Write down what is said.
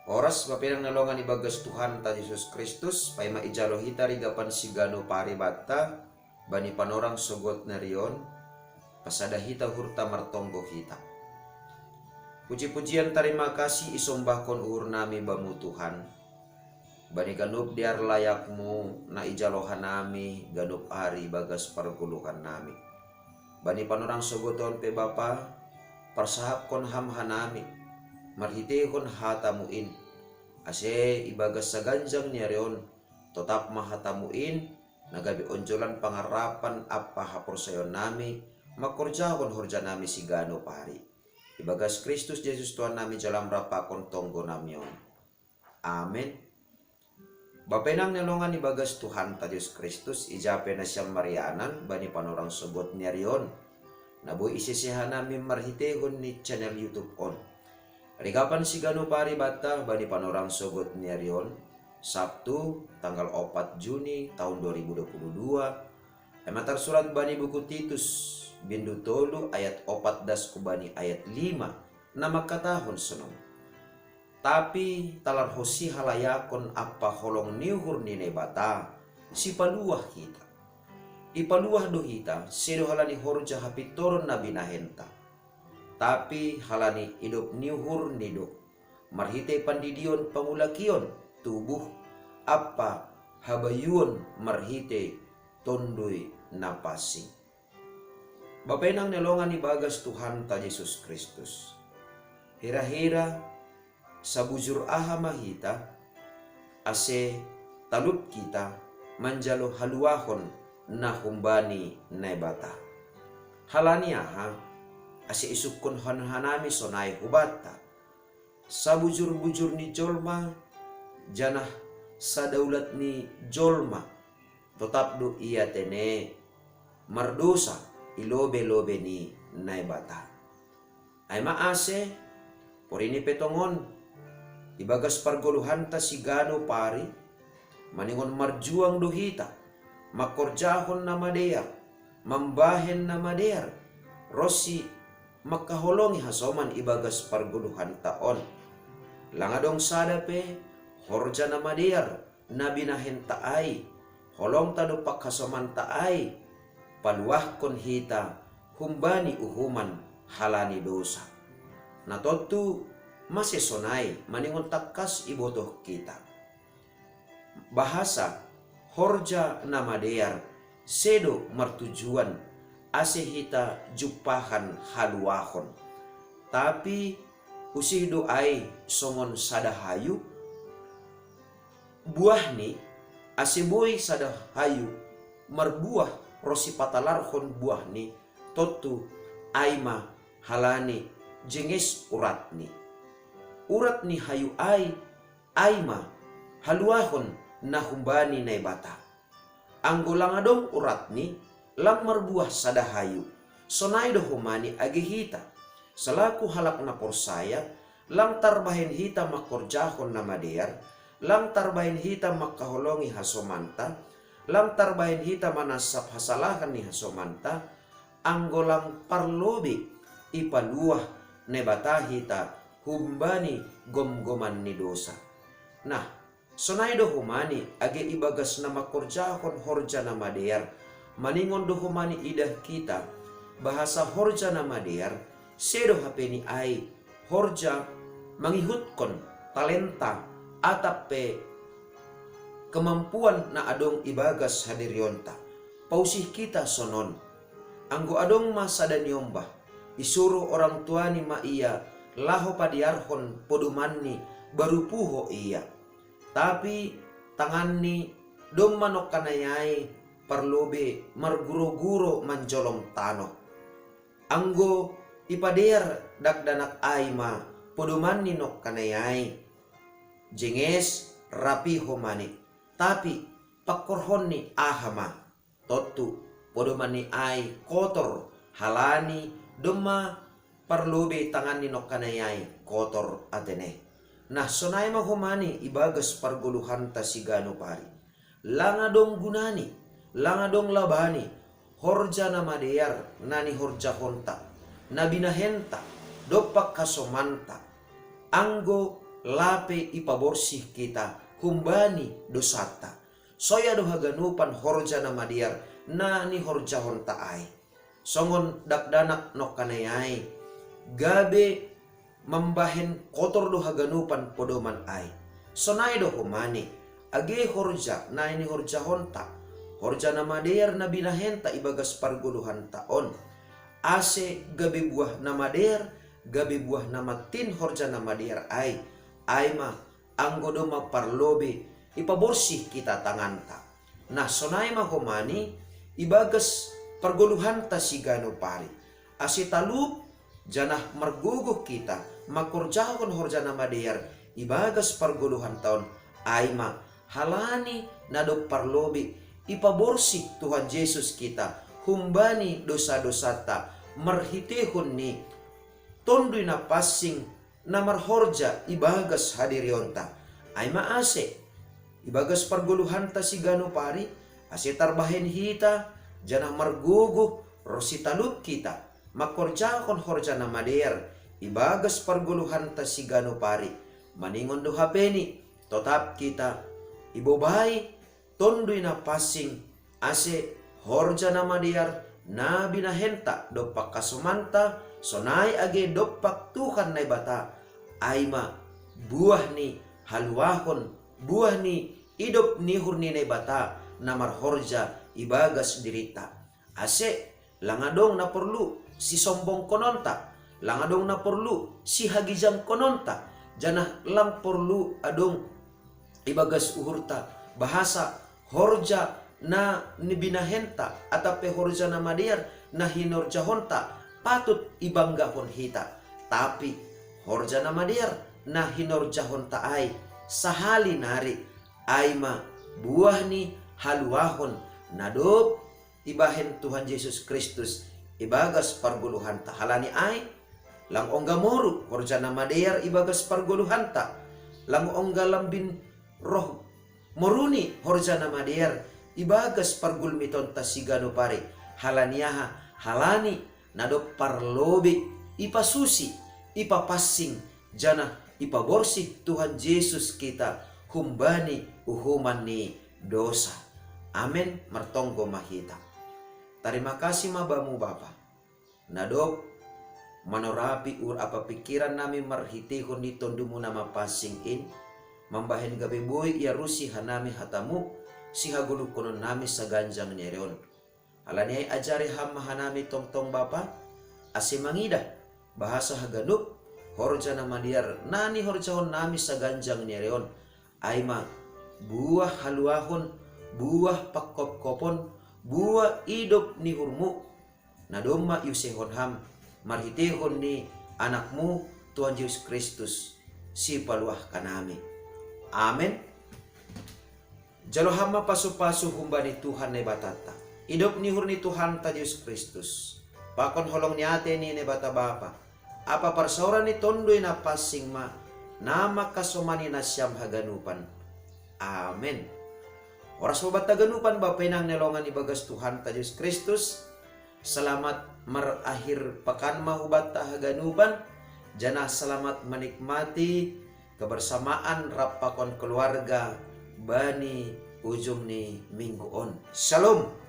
Oras mapinang nalongan ni bagas Tuhan ta Yesus Kristus pay maijalo hita rigapan sigano pari batta bani panorang sogot na riyon pasada hita hurta martonggo hita. Puji-pujian terima kasih isombahkon uhur nami bamu Tuhan. Bani ganup diar layakmu na ijalohan nami ganup ari bagas parguluhan nami. Bani panorang sogoton pe Bapa persahapkon hamhanami marhitehon hatamuin ase ibagas sa ganjang niyareon tetap mahatamuin nagabi onjolan pangarapan apa hapor sayon nami makorjahon horja nami sigano pari ibagas Kristus Yesus Tuhan nami jalam rapakon tonggo namyon. Amen. Bapenang nalongan ibagas Tuhan ta Yesus Kristus ijape na siyang marianan bani panorang sogot niyareon naboy isisihan nami marhitehon ni channel YouTube on. Rigapan sigano pari bata bani panorang sogot niarion Sabtu tanggal 4 Juni tahun 2022 ematar surat bani buku Titus bindu tolu ayat 14 kubani ayat 5 na makatahon senong. Tapi talar hosi halayakon apa holong niuhur nine bata si paluah kita. Ipaluah do hita sedo halani horja hapitoron na binahenta. Tapi halani idop niuhur nido marhite pandidion pangulakion tubuh apa habayuon marhite tondoi napasi. Bapenang nelongan ibagas Tuhan ta Yesus Kristus. Hira-hira sabujur aha mahita ase talup kita manjalo haluahon na humbani naibata. Halani aha ase isukon hanami sonai hubata sabujur-bujur ni jolma janah sadaulat ni jolma tetap do iya tene mardosa ilobe-lobe ni naibata ay maase porini petongon ibagas pargoluhan ta sigano pari maningon marjuang do hita makorjahon na madear mambahen na madear rosi makaholongi hasoman ibagas parguluhan taon. Langadong sadape horja na madiar nabinahen taay holong tadupak hasoman taay paluah kon hita humbani uhuman halani dosa. Natotu masesonay maningon takas ibotoh kita. Bahasa horja na madiar sedo martujuan ase hita jupahan haluahon. Tapi usih doai songon sadahayu buah ni ase boy sadahayu marbuah rosi patalarhon buah ni totu aima halani jenges urat ni hayu aima haluahon na humbani na ibata. Anggolangadong urat ni lang marbuah sadahayu sonay do humani agihita salaku halak na porsaya lang tarbahin hita makorjahon na madear lang tarbahin hita makaholongi hasomanta lang tarbahin hita manasap hasalahan ni hasomanta anggolang parlobi ipaluah nebata hita humbani gomgoman ni dosa. Nah sonay do humani agi ibagas na makorjahon horja na madear maningon do humani idah kita bahasa horja na madear sedo hapeni ay horja mangihutkon talenta atape kemampuan na adong ibagas hadirionta pausih kita sonon anggo adong masada niombah isuro orang tua ni maiya laho padiarhon podumanni baru puho iya tapi tangan ni dom manok kanayay parlobe marguro-guro manjolong tano. Anggo ipader dakdanak aima poduman ninok kanayay. Jenges rapi homani. Tapi pakorhon ni ahama. Totu poduman ni ay kotor halani doma parlobe tangan ninok kanayay kotor atene. Nah sonay mahumani ibagas parguluhan ta sigano pari. Langadong gunani langadong labani horja na madear nani horja honta nabinahenta dopak kasomanta anggo lape ipaborsih kita humbani dosata. Soya do haganupan horja na madiar na ni horjahon taai. Songon dakdanak no kanayai. Gabe membahen kotor do haganupan podoman ai. Sonai do humani. Age horja na ini horjahon ta. Horja na madiar na binahenta ibagas parguluhan taon. Ase gabe buah na madiar, gabe buah na matin horja na madiar ai. Ai ma anggodo ma parlobe ipaborsih kita tanganta. Nah sonai mahomani ibagas perguluhan ta sigano pari. Ase talup janah merguguh kita makurjahon horjana madear ibagas perguluhan tahun aima halani nado parlobi ipaborsih Tuhan Yesus kita humbani dosa-dosa ta merhitehun ni tondui na passing namar horja ibagas hadirionta aima ase ibagas perguluhan ta sigano pari ase tarbahen hita janah merguguh rositalut kita makorjakon horja na mader ibagas perguluhan ta sigano pari maningon do hapeni tetap kita ibobai tondui na passing ase horja na mader na binahenta dopak kasumanta sonai age dopak Tuhan na bata aima buah ni haluahon buah ni idop ni hurni na bata namar horja ibagas dirita ase langadong na perlu si sombong kononta langadong na perlu si hagijang kononta janah lang perlu adong ibagas uhurta bahasa horja na nibinahenta atape horja na madiar na hinorjahonta patut ibanggahon hita tapi horja na madiar na hinorjahonta ay sahali nari aima buah ni haluahon nadop ibahen Tuhan Yesus Kristus ibagas parguluhan ta halani ay lang ongga moru horja na madear ibagas parguluhan ta lang ongga lambin roh moruni horja na madear ibagas pargulmiton ta sigano pare halaniaha halani nado parlobe ipasusi ipapassing jana ipaborsih Tuhan Yesus kita humbani uhuman ni dosa. Amin mertonggo mahita. Terima kasih mabamu Bapa. Nadok manorapi ur apa pikiran nami marhitihon ni tondumu nama passing in mambahen gabe boy ya rusi hanami hatamu si hagulu konon nami sa ganjang nereon. Alani ay ajari ham hanami tong Bapa ase mangida bahasa haganup horja na madiar nani horjahon nami sa ganjang nereon aima buah haluahon buah pakop-kopon buah idop ni hurmu nadoma yusehon ham marhitehon ni anakmu Tuhan Yesus Kristus si paluah kanami. Amen. Jalohama pasu-pasu humbani Tuhan ne batata idop ni hurni Tuhan ta Yesus Kristus pakon holong niate ni ne bata Bapa apa parsauran ni tondoi na passing ma nama kasomani na siyam haganupan. Amen. Oras sobat taganupan bapenang nelongan ibagas Tuhan ta Yesus Kristus. Selamat merakhir pekan mahubat ta haganupan. Janah selamat menikmati kebersamaan rapakon keluarga bani ujung ni minggu on. Shalom.